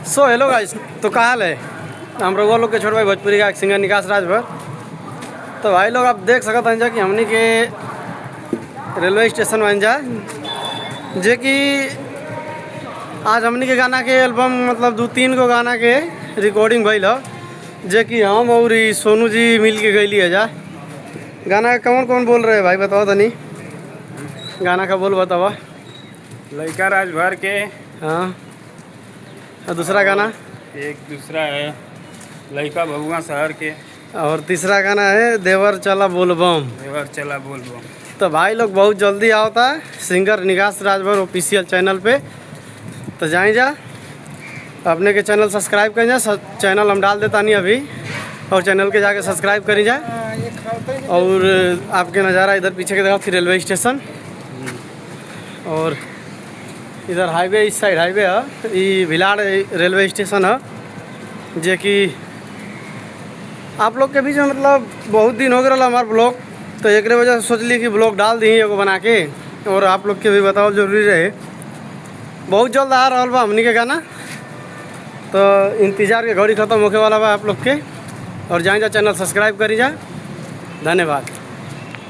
Hello guys, तो का हाल है। हम लोग के छोट भाई भोजपुरी का एक सिंगर निकास राजभर। तो भाई लोग आप देख सकते हैं कि हमने के रेलवे स्टेशन बन जा जे कि आज हमने के गाना के एल्बम मतलब 2-3 गो गाना के रिकॉर्डिंग भइल ह, जे कि हम और ई सोनू जी मिल के गईली है जा। गाना कौन कौन बोल रहे हैं भाई, बताओ तनी गाना का बोल बताओ। लड़का राजभर के। हाँ, और दूसरा गाना एक दूसरा है लड़का भगुआ शहर के। और तीसरा गाना है देवर चला बोलबम। देवर चला बोलबो। तो भाई लोग बहुत जल्दी आवता है सिंगर निकास राजभर ऑफिशियल चैनल पे। तो जाए जा अपने के चैनल सब्सक्राइब कर जा, चैनल हम डाल देता नहीं अभी, और चैनल के जाके सब्सक्राइब करी जाए। और आपके नज़ारा इधर पीछे के देखा फिर रेलवे स्टेशन, और इधर हाईवे, इस साइड हाईवे है, ये भिलाड़ रेलवे स्टेशन है। जे कि आप लोग के बीच में मतलब बहुत दिन हो गया हमारे ब्लॉग, तो एक वजह से सोचली कि ब्लॉग डाल दी एगो बना के, और आप लोग के भी बताओ जरूरी रहे। बहुत जल्द आ रहा बा हमनी के गाना, तो इंतज़ार के घड़ी ख़त्म होके वाला बा आप लोग के। और जाए जा चैनल सब्सक्राइब करी जा। धन्यवाद।